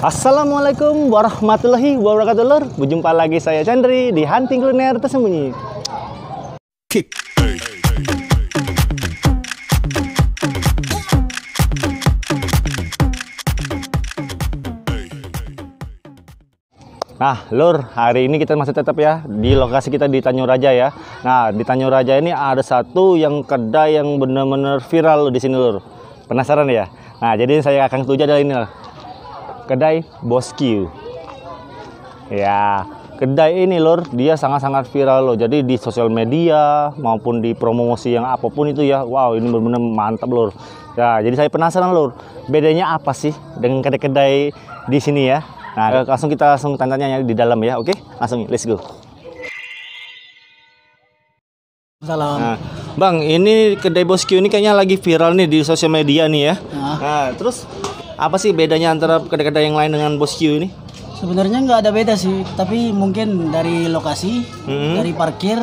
Assalamualaikum warahmatullahi wabarakatuh lur. Berjumpa lagi saya Chandri di Hunting Kuliner Tersembunyi. Nah lur, hari ini kita masih tetap ya di lokasi kita di Tanjung Raja ya. Nah di Tanjung Raja ini ada satu yang kedai yang benar-benar viral di sini lur. Penasaran ya? Nah jadi saya akan tuju adalah ini lah. Kedai Bosque. Ya, kedai ini lur, dia sangat-sangat viral loh. Jadi di sosial media maupun di promosi yang apapun itu ya. Wow, ini benar-benar mantap lur. Ya, jadi saya penasaran lur, bedanya apa sih dengan kedai-kedai di sini ya? Nah, langsung tanya-tanya di dalam ya. Oke, langsung let's go. Salam. Nah, Bang, ini kedai Bosque ini kayaknya lagi viral nih di sosial media nih ya. Nah, terus apa sih bedanya antara kedai-kedai yang lain dengan Bosque ini? Sebenarnya nggak ada beda sih, tapi mungkin dari lokasi, dari parkir,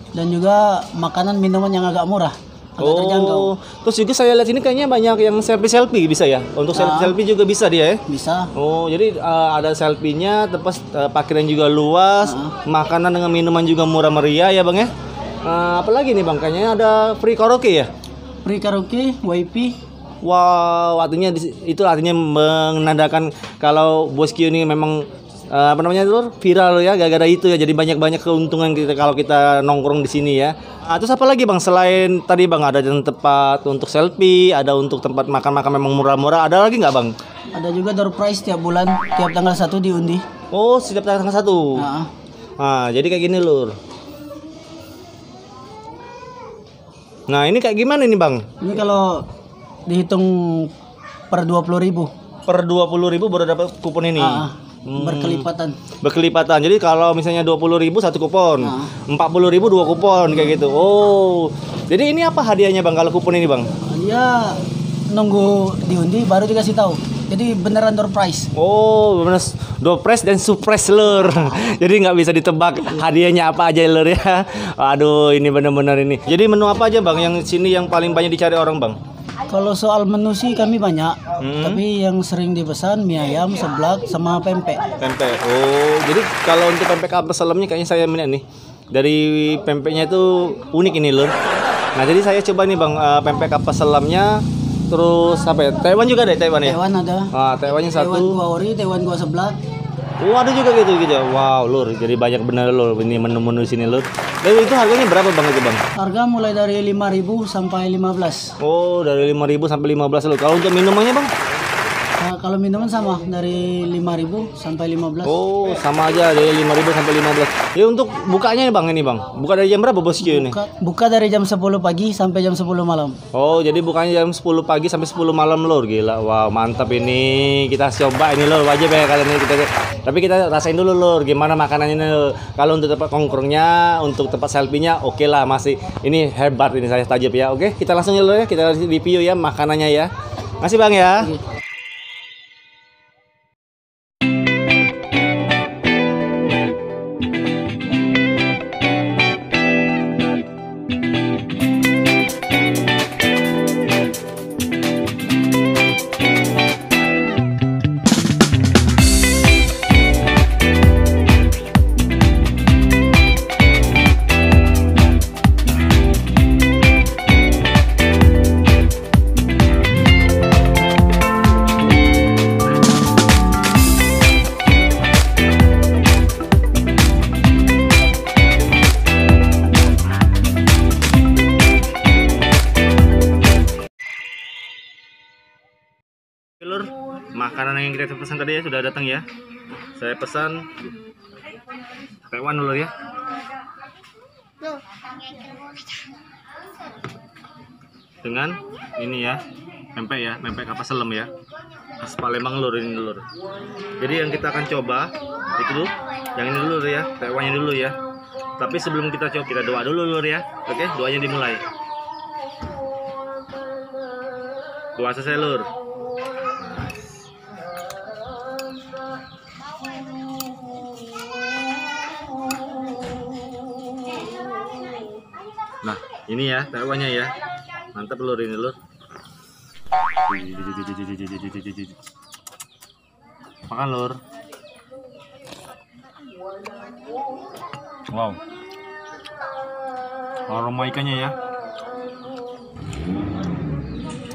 dan juga makanan minuman yang agak murah, agak terjangkau. Terus juga saya lihat ini kayaknya banyak yang selfie bisa ya. Untuk selfie juga bisa dia ya? Bisa. Oh, jadi ada selfie-nya, terus parkiran juga luas, makanan dengan minuman juga murah meriah ya bang ya. Apalagi nih bang, kayaknya ada free karaoke ya? Free karaoke, wifi. Wow, artinya itu artinya menandakan kalau Bosque ini memang apa namanya itu viral ya gara-gara itu ya. Jadi banyak keuntungan kita kalau kita nongkrong di sini ya. Terus apa lagi bang selain tadi bang ada tempat untuk selfie, ada untuk tempat makan-makan memang murah-murah, ada lagi nggak bang? Ada juga door prize tiap bulan, tiap tanggal 1 diundi. Oh, setiap tanggal 1. Jadi kayak gini lur. Nah ini kayak gimana nih bang? Ini kalau dihitung per 20.000. Per 20.000 baru dapat kupon ini. Berkelipatan. Jadi kalau misalnya 20.000 satu kupon, 40.000 dua kupon kayak gitu. Oh, jadi ini apa hadiahnya bang kalau kupon ini bang? Dia nunggu diundi baru dikasih tahu. Jadi beneran door prize. Oh, bener door prize dan surprise lur. Jadi nggak bisa ditebak hadiahnya apa aja lur ya. Aduh, ini bener-bener ini. Jadi menu apa aja bang yang sini yang paling banyak dicari orang bang? Kalau soal menu sih kami banyak, tapi yang sering dipesan mie ayam, seblak, sama pempek. Pempek. Oh, jadi kalau untuk pempek kapal selamnya kayaknya saya minat nih. Dari pempeknya itu unik ini lur. Nah, jadi saya coba nih bang pempek kapal selamnya. Terus apa ya? Taiwan juga deh, Taiwan ya? Taiwan ada. Taiwannya satu. Taiwan gua ori, Taiwan gua seblak. Oh, ada juga gitu. Wow, lur. Jadi banyak bener lur ini menu-menu sini lur. Dan itu harganya berapa bang itu bang? Harga mulai dari 5.000 sampai 15. Oh, dari 5.000 sampai 15 lur. Kalau untuk minumannya bang? Nah, kalau minuman sama dari 5.000 sampai 15. Oh, sama aja dari 5.000 sampai 15. Ya untuk bukanya bang ini bang. Buka dari jam berapa Bosque ini? Buka dari jam 10 pagi sampai jam 10 malam. Oh, jadi bukanya jam 10 pagi sampai 10 malam lur. Gila. Wow, mantap ini. Kita coba ini lur, wajib ya kalian ini kita. Tapi kita rasain dulu lur gimana makanannya lur. Kalau untuk tempat nongkrongnya, untuk tempat selfie-nya oke lah masih. Ini hebat ini saya tajab ya. Oke, kita langsung ya lur ya. Kita review ya makanannya ya. Makasih bang ya. Lur, makanan yang kita pesan tadi ya sudah datang ya. Saya pesan Taiwan dulu ya. Dengan ini ya, pempek kapal selam ya. Khas Palembang lur ini lur. Jadi yang kita akan coba itu dulu, yang ini dulu ya, Taiwannya dulu ya. Tapi sebelum kita coba kita doa dulu lur ya. Oke, doanya dimulai. Doa selesai lur. Nah, ini ya Taiwannya ya. Mantap lur ini lur. Makan lur. Wow. Aroma ikannya ya.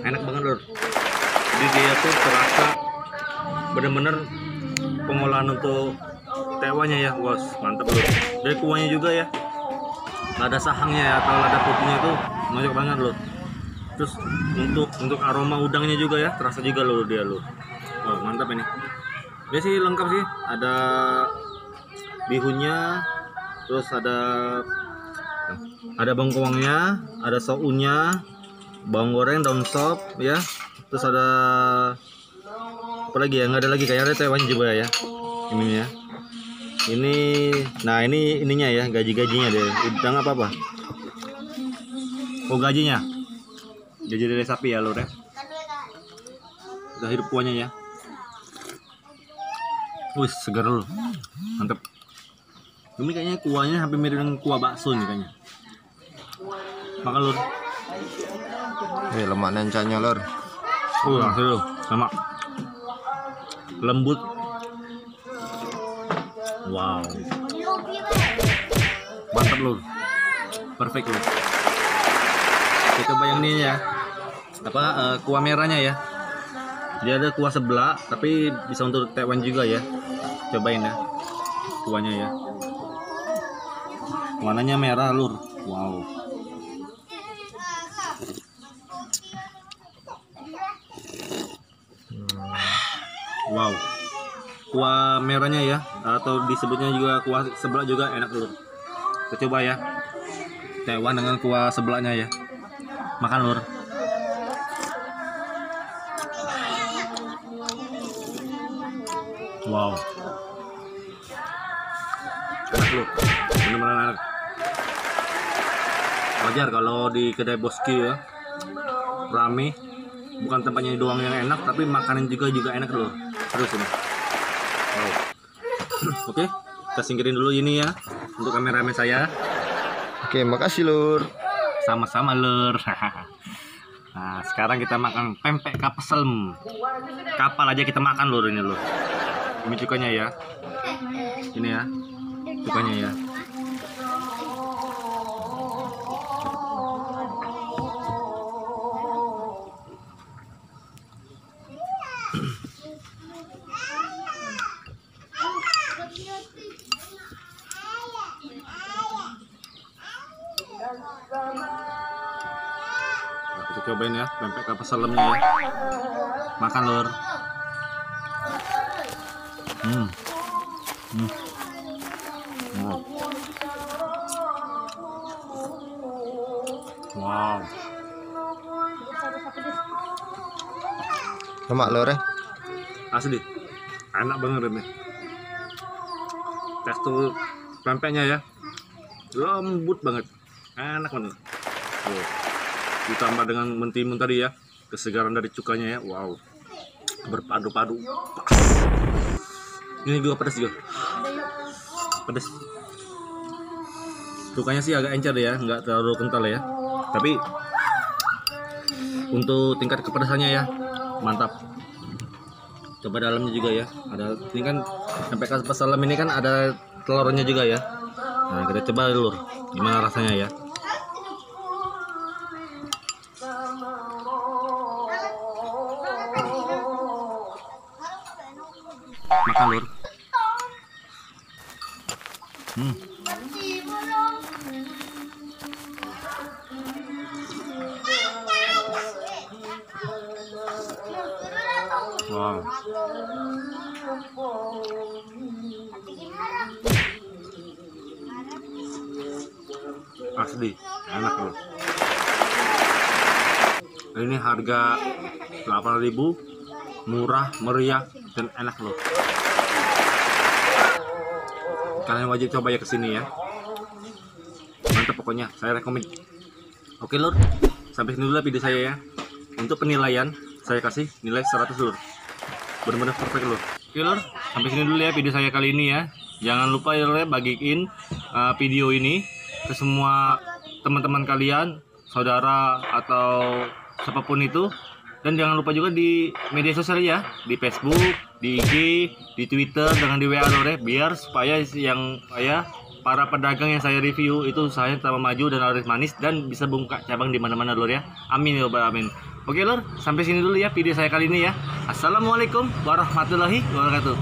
Enak banget lur. Jadi dia tuh terasa bener-bener pengolahan untuk tewanya ya, bos. Mantap lur. Dari kuahnya juga ya. Lada sahangnya ya atau lada putihnya itu nonjok banget lur. Terus untuk aroma udangnya juga ya, terasa juga lur dia lur. Oh, mantap ini. Dia sih lengkap sih. Ada bihunnya, terus ada bengkoangnya, ada sounya, bawang goreng, daun sop ya. Terus ada apa lagi ya? Nggak ada lagi, kayaknya ada tewanya juga ya. Ini ya. Ini, nah ini ininya ya, gaji-gajinya deh. Udang apa? Oh, gajinya. Gaji dari sapi ya lur ya. Udah hidup kuahnya ya. Wih, segar lur. Mantep. Ini kayaknya kuahnya hampir mirip dengan kuah bakso nih kayaknya. Makan lur. Lemak nencanya lor. Langsung lur, lemak. Lembut. Wow. Mantap lur. Perfect lur. Kita coba yang ini ya. Apa kuah merahnya ya. Dia ada kuah sebelah tapi bisa untuk tewan juga ya. Cobain ya. Kuahnya ya. Warnanya merah lur. Wow. Wow. Kuah merahnya ya, atau disebutnya juga kuah sebelah juga enak lur. Kita coba ya. Tewan dengan kuah sebelahnya ya. Makan lur. Wow. Enak lur. Benar-benar enak. Wajar kalau di kedai Boski ya rame, bukan tempatnya doang yang enak tapi makanan juga enak lur. Terus ini. Wow. Oke, kita singkirin dulu ini ya untuk kameramen saya. Oke, makasih lur. Sama-sama lur. Nah, sekarang kita makan pempek kapselem. Kapal aja kita makan lur ini lur. Ini cukanya ya. Ini ya. Cukanya ya. Nah, kita cobain ya pempek kapal selemnya ya. Makan lur. Wow. Lemak lor ya. Asli. Enak banget ini. Tekstur pempeknya ya. Lembut banget. Enak banget. Oh. Ditambah dengan mentimun tadi ya. Kesegaran dari cukanya ya. Wow. Berpadu-padu. Ini juga pedas juga. Pedas. Cukanya sih agak encer ya, nggak terlalu kental ya. Tapi untuk tingkat kepedasannya ya mantap. Coba dalamnya juga ya. Ada ini kan sampai kapal selam ini kan ada telurnya juga ya. Nah, kita coba dulu gimana rasanya ya. Makan lur. Wow. Asli, enak loh. Ini harga 8.000, murah, meriah, dan enak loh. Kalian wajib coba ya kesini ya. Mantap pokoknya, saya rekomen. Oke lur, sampai sini dulu video saya ya. Untuk penilaian, saya kasih nilai 100 lur. Benar-benar perfect lur. Oke lur, sampai sini dulu ya video saya kali ini ya. Jangan lupa ya lur, bagiin video ini ke semua teman-teman kalian, saudara atau siapapun itu Dan jangan lupa juga di media sosial ya, di Facebook, di IG, di Twitter, dengan di WA Lur ya, biar supaya para pedagang yang saya review itu usahanya tambah maju dan laris manis dan bisa buka cabang di mana-mana Lur ya. Amin ya rabbal alamin. Oke Lur, sampai sini dulu ya video saya kali ini ya. Assalamualaikum warahmatullahi wabarakatuh.